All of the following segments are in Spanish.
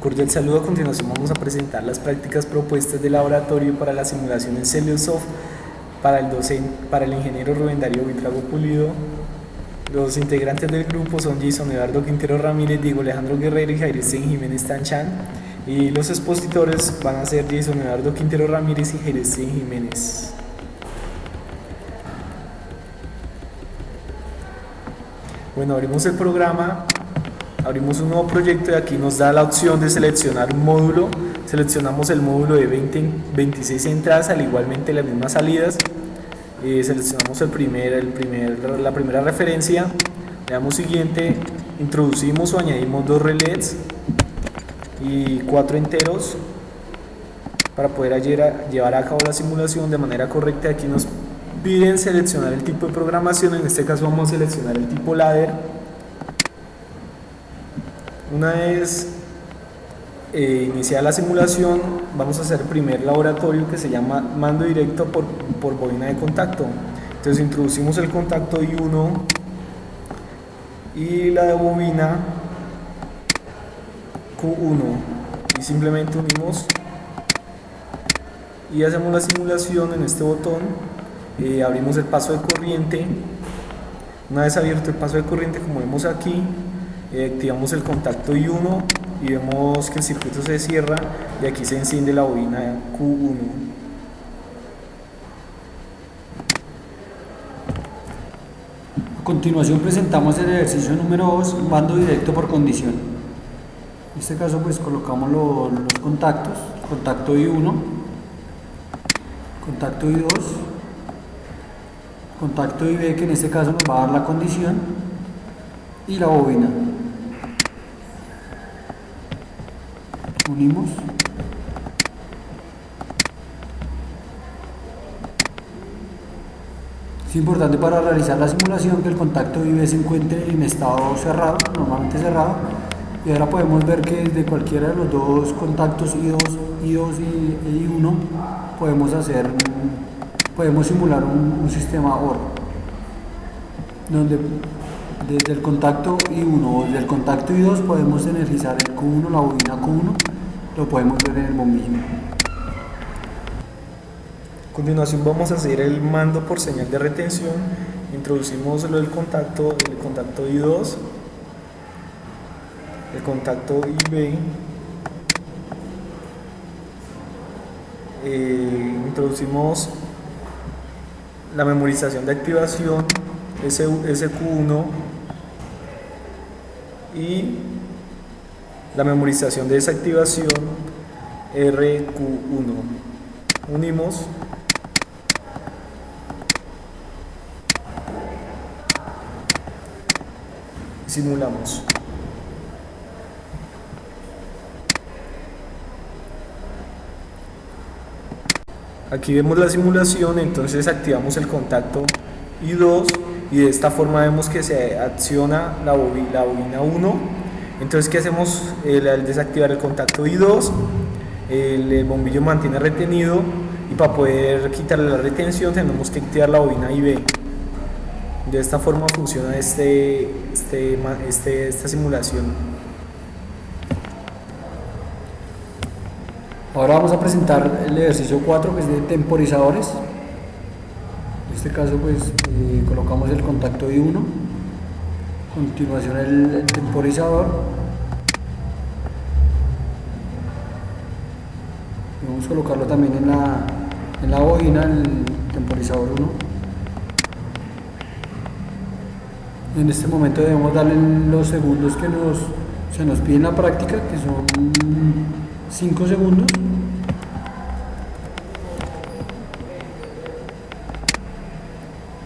Cordial saludo. A continuación vamos a presentar las prácticas propuestas de laboratorio para la simulación en Celiosoft para el ingeniero Rubén Darío Buitrago Pulido. Los integrantes del grupo son Jason Eduardo Quintero Ramírez, Diego Alejandro Guerrero y Jair Sten Jiménez Tanchan. Y los expositores van a ser Jason Eduardo Quintero Ramírez y Jair Sten Jiménez. Bueno, abrimos el programa, abrimos un nuevo proyecto y aquí nos da la opción de seleccionar un módulo. Seleccionamos el módulo de 26 entradas, al igualmente las mismas salidas. Seleccionamos la primera referencia, le damos siguiente, introducimos o añadimos 2 relés y 4 enteros para poder llevar a cabo la simulación de manera correcta. Aquí nos piden seleccionar el tipo de programación, en este caso vamos a seleccionar el tipo ladder. Una vez iniciada la simulación, vamos a hacer el primer laboratorio que se llama mando directo por bobina de contacto. Entonces introducimos el contacto I1 y la de bobina Q1 y simplemente unimos y hacemos la simulación en este botón. Abrimos el paso de corriente. Una vez abierto el paso de corriente, como vemos aquí, activamos el contacto I1 y vemos que el circuito se cierra y aquí se enciende la bobina Q1. A continuación presentamos el ejercicio número 2, mando directo por condición. En este caso pues colocamos los contactos, contacto I1, contacto I2, contacto IB, que en este caso nos va a dar la condición, y la bobina. Unimos. Es importante para realizar la simulación que el contacto IB se encuentre en estado cerrado, normalmente cerrado, y ahora podemos ver que desde cualquiera de los dos contactos I2 y I1 podemos simular un sistema OR, donde desde el contacto I1 o desde el contacto I2 podemos energizar el Q1, la bobina Q1, lo podemos ver en el bombillo. A continuación vamos a hacer el mando por señal de retención. Introducimos el contacto I2, el contacto IB, introducimos la memorización de activación SQ1 y la memorización de desactivación RQ1. Unimos y simulamos. Aquí vemos la simulación. Entonces activamos el contacto I2 y de esta forma vemos que se acciona la bobina 1. Entonces, ¿qué hacemos? Al desactivar el contacto I2, el bombillo mantiene retenido, y para poder quitarle la retención tenemos que activar la bobina IB. De esta forma funciona esta simulación. Ahora vamos a presentar el ejercicio 4, que es de temporizadores. En este caso pues colocamos el contacto I1, a continuación el temporizador, vamos a colocarlo también en la bobina, el temporizador 1. En este momento debemos darle los segundos que se nos pide en la práctica, que son 5 segundos.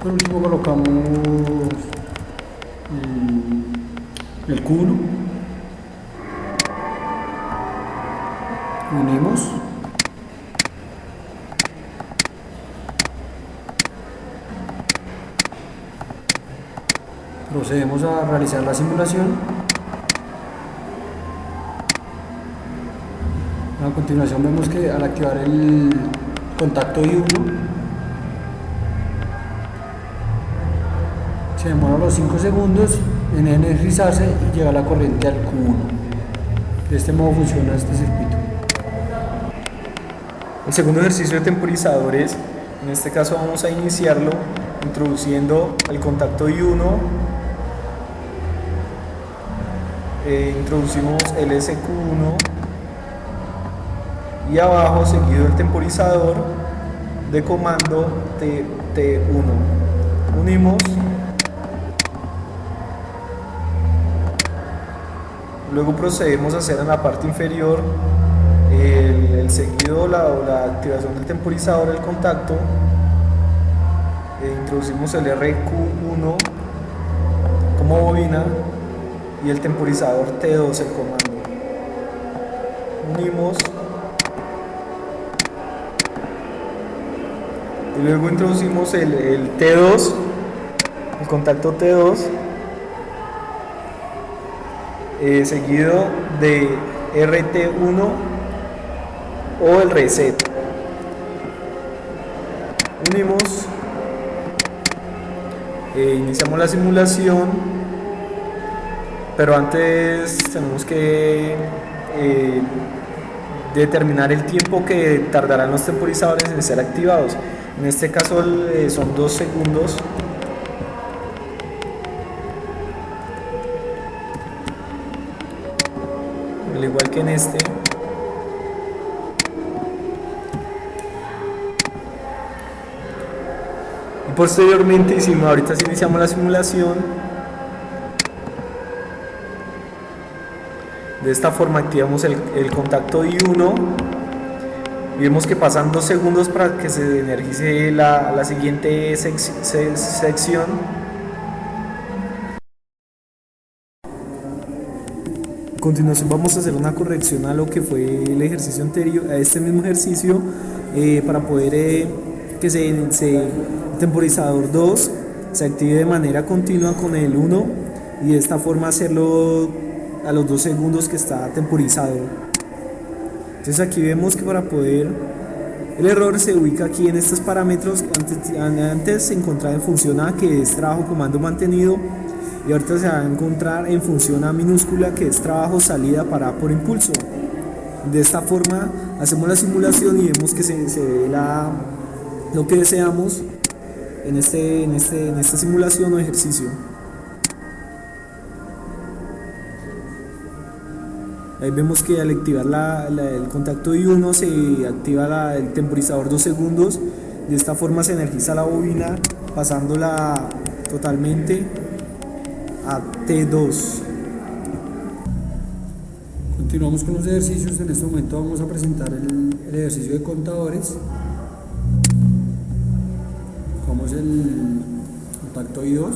Por último colocamos el Q1, unimos, procedemos a realizar la simulación. A continuación vemos que al activar el contacto I1 se demora los 5 segundos en energizarse y llega la corriente al Q1. De este modo funciona este circuito. El segundo ejercicio de temporizadores, en este caso vamos a iniciarlo introduciendo el contacto I1, introducimos el SQ1 y abajo seguido el temporizador de comando T1. Unimos, luego procedemos a hacer en la parte inferior el seguido o la activación del temporizador, el contacto. Introducimos el RQ1 como bobina y el temporizador T2 el comando. Unimos y luego introducimos el T2, el contacto T2, seguido de RT1 o el reset. Unimos, iniciamos la simulación, pero antes tenemos que determinar el tiempo que tardarán los temporizadores en ser activados. En este caso son 2 segundos. Al igual que en este. Y posteriormente ahorita sí iniciamos la simulación. De esta forma activamos el contacto I1 y vemos que pasan 2 segundos para que se energice la siguiente sección. A continuación vamos a hacer una corrección a lo que fue el ejercicio anterior, a este mismo ejercicio, para poder que el temporizador 2 se active de manera continua con el 1 y de esta forma hacerlo a los 2 segundos que está temporizado. Entonces aquí vemos que para poder, el error se ubica aquí en estos parámetros. Antes se encontraba en función A, que es trabajo comando mantenido, y ahorita se va a encontrar en función A minúscula, que es trabajo salida parada por impulso. De esta forma hacemos la simulación y vemos que se ve lo que deseamos en esta simulación o ejercicio. Ahí vemos que al activar el contacto I1 se activa el temporizador 2 segundos. De esta forma se energiza la bobina, pasándola totalmente a T2. Continuamos con los ejercicios. En este momento vamos a presentar el ejercicio de contadores. Cogemos el contacto I2.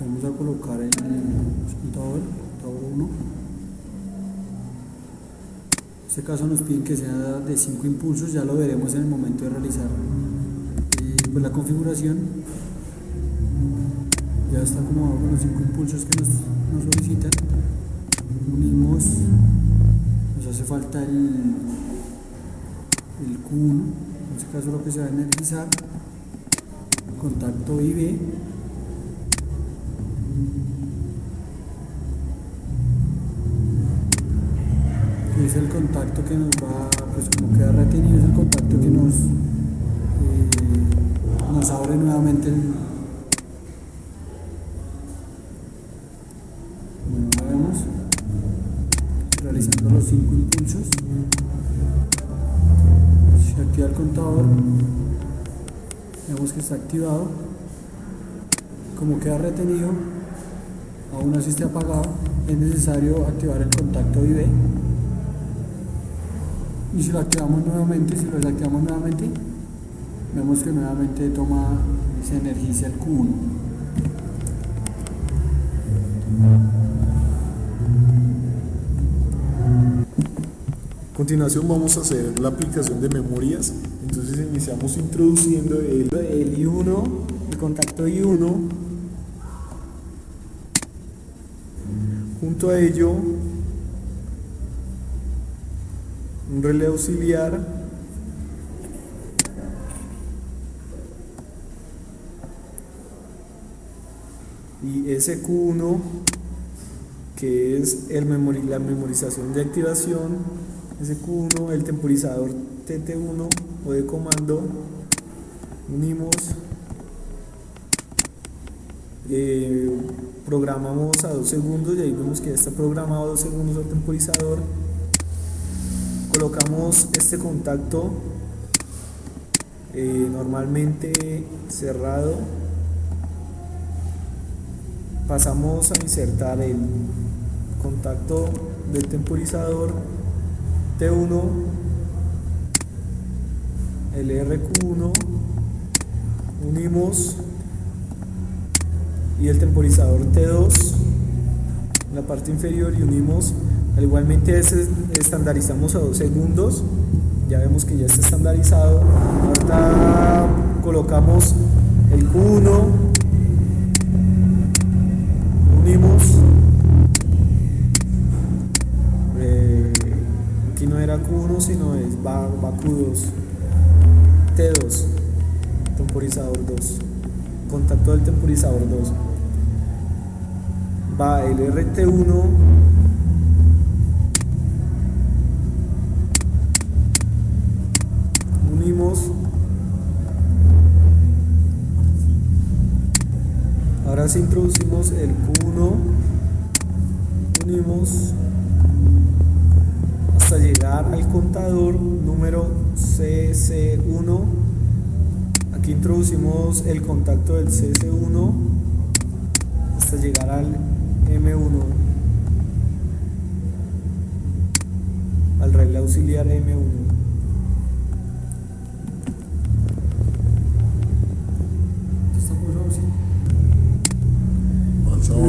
Vamos a colocar el contador 1. En este caso nos piden que sea de 5 impulsos, ya lo veremos en el momento de realizar pues la configuración. Ya está acomodado con los 5 impulsos que nos solicitan. Unimos, nos hace falta el Q1, en este caso lo que se va a energizar, contacto IB. Es el contacto que nos va, pues como queda retenido, es el contacto que nos abre nuevamente bueno, vemos realizando los 5 impulsos. Se activa el contador, vemos que está activado. Como queda retenido, aún así esté apagado, es necesario activar el contacto IB. Y si lo activamos nuevamente, vemos que nuevamente se energiza el Q1. A continuación vamos a hacer la aplicación de memorias. Entonces iniciamos introduciendo el I1, el contacto I1. Junto a ello, un relé auxiliar y SQ1, que es la memorización de activación, SQ1, el temporizador TT1 o de comando, unimos, programamos a 2 segundos y ahí vemos que ya está programado a 2 segundos el temporizador. Colocamos este contacto normalmente cerrado, pasamos a insertar el contacto del temporizador T1, el RQ1, unimos, y el temporizador T2 en la parte inferior y unimos. Igualmente estandarizamos a 2 segundos, ya vemos que ya está estandarizado. Ahora colocamos el Q1, unimos, aquí no era Q1 sino va Q2, T2, temporizador 2, contacto del temporizador 2, va el RT1, unimos, ahora sí introducimos el Q1, unimos hasta llegar al contador número CC1. Aquí introducimos el contacto del CC1 hasta llegar al M1, al relé auxiliar M1.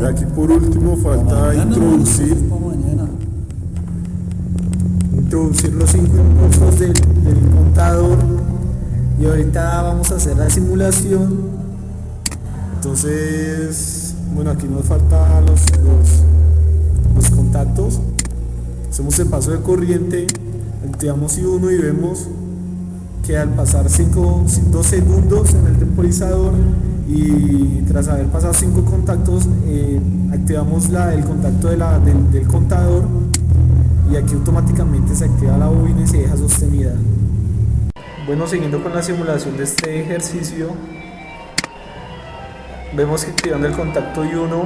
Aquí por último falta introducir los 5 impulsos del contador, y ahorita vamos a hacer la simulación. Entonces, bueno, aquí nos faltan los contactos. Hacemos el paso de corriente, activamos I1 y vemos que al pasar 2 segundos en el temporizador y tras haber pasado 5 contactos, activamos el contacto del contador, y aquí automáticamente se activa la bobina y se deja sostenida. Bueno, siguiendo con la simulación de este ejercicio, vemos que activando el contacto I1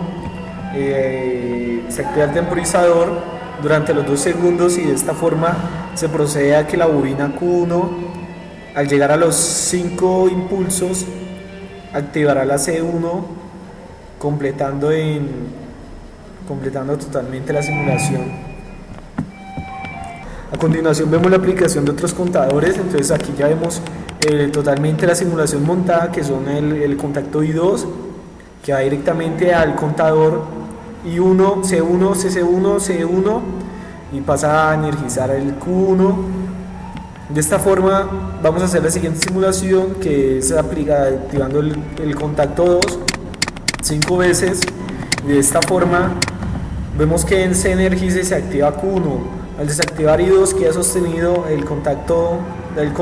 se activa el temporizador durante los 2 segundos, y de esta forma se procede a que la bobina Q1, al llegar a los 5 impulsos, activará la C1, completando totalmente la simulación. A continuación vemos la aplicación de otros contadores. Entonces aquí ya vemos totalmente la simulación montada, que son el contacto I2, que va directamente al contador I1, C1, CC1, C1, y pasa a energizar el Q1. De esta forma vamos a hacer la siguiente simulación, que es activando el contacto 2 5 veces. De esta forma vemos que se energiza y se activa Q1. Al desactivar I2 queda sostenido el contacto del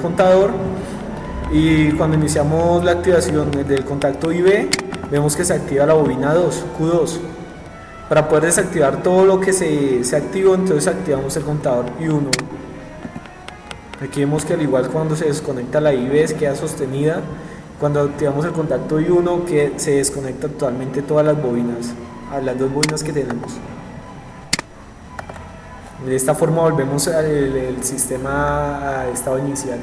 contador, y cuando iniciamos la activación del contacto IB vemos que se activa la bobina Q2. Para poder desactivar todo lo que se activó, entonces activamos el contador I1. Aquí vemos que al igual cuando se desconecta la IB queda sostenida. Cuando activamos el contacto I1 que se desconecta totalmente todas las bobinas, las 2 bobinas que tenemos. De esta forma volvemos al sistema a estado inicial.